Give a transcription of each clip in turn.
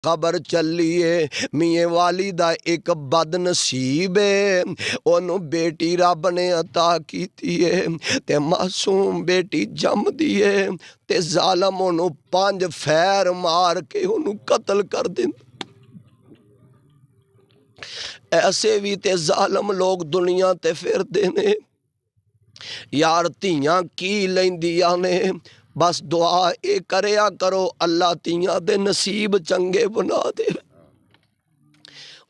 खबर चली है मियाँ वाली दा एक बदनसीब है, ओनू बेटी रब ने अता कीती है ते मासूम बेटी जमदी है ते जालम ओनू 5 फैर मार के ओनू कतल कर दिंदा। ऐसे भी ते जालम लोग दुनिया ते फिरदे ने यार, धियां की लैंदियां ने, बस दुआ ये करया करो अल्लाह धियां दे नसीब चंगे बना दे।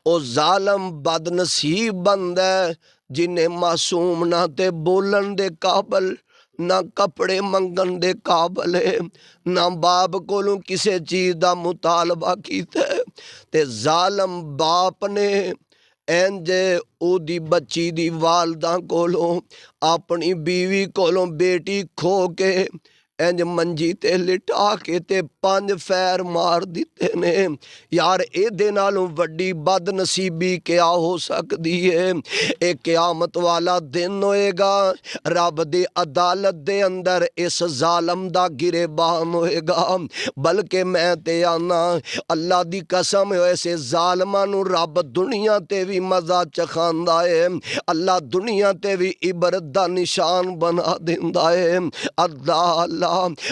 ओ जालम बदनसीब बंदा है जिन्हें मासूम ना ते बोलन दे काबल ना कपड़े मंगन दे काबल है, ना बाप कोलों किसी चीज़ दा मुतालबा कीता है ते जालम बाप ने इंज ओदी बच्ची दी वालदा कोलों अपनी बीवी कोलों बेटी खो के इंज मंजी ते लिटा के ते 5 फैर मार दिते ने। यार एदे नालों वड्डी बदनसीबी क्या हो सकती है। एक क़यामत वाला दिन होएगा, रब दी अदालत दे अंदर इस जालम दा गिरेबान होएगा। बल्कि मैं ते आना अल्लाह दी कसम ऐसे जालमां नूं रब दुनिया ते भी मजा चखांदा है, अल्लाह दुनिया ते भी इबरत दा निशान बना दिंदा है। अल्लाह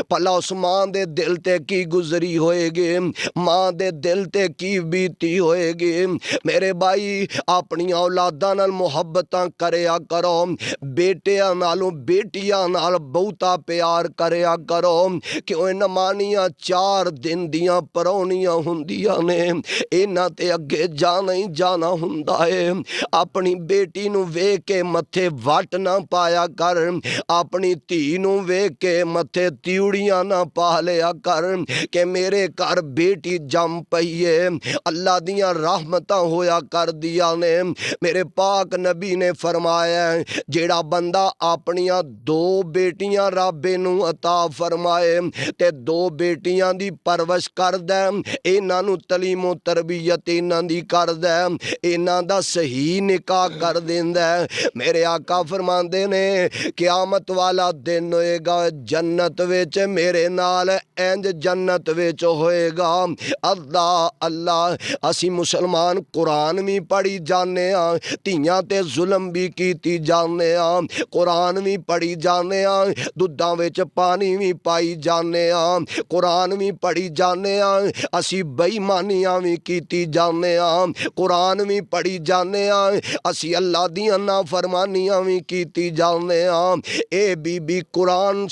भला उस मां दे दिल ते की गुजरी होएगी, मां दे दिल ते की बीती होएगी। मेरे भाई अपनी औलादा नाल मुहब्बतां करया करो, बेटियां नालों बेटियां नाल बहुता प्यार करया करो, क्यों नमानियां 4 दिन दियां परौनियां हुंदियां ने, इन्हां ते अगे जाना ही जाना हुंदा है। अपनी बेटी नूं वेख के मथे वट ना पाया कर, अपनी धी नूं वेख के मथे तिउड़ियां ना पा लिया कर कि मेरे घर बेटी जम पई है। अल्लाह दियां रहमतां होया कर दिया ने। मेरे पाक नबी ने फरमाया जेड़ा बंदा अपनियां 2 बेटियां रब्बे नूं अता फरमाए ते 2 बेटियां दी परवरिश करदा, इन्हां नूं तलीमो तरबियत इन्हां दी करदा, इन्हां दा सही निकाह कर दिंदा, मेरे आका फरमांदे ने क़यामत वाला दिन होएगा जन्नत विच मेरे नाल इंज जन्नत विच होएगा। अल्लाह अल्लाह असी मुसलमान कुरान भी पढ़ी जाने, धियां ते जुल्म भी कीती जाने, कुरान भी पढ़ी जाने, दुद्धां विच पानी भी पाई जाने, कुरान भी पढ़ी जाने, असी बेईमानियां भी कीती जाने, कुरान भी पढ़ी जाने, असी अल्लाह दियां नाफरमानियां भी कीती जाने। ए बीबी कुरान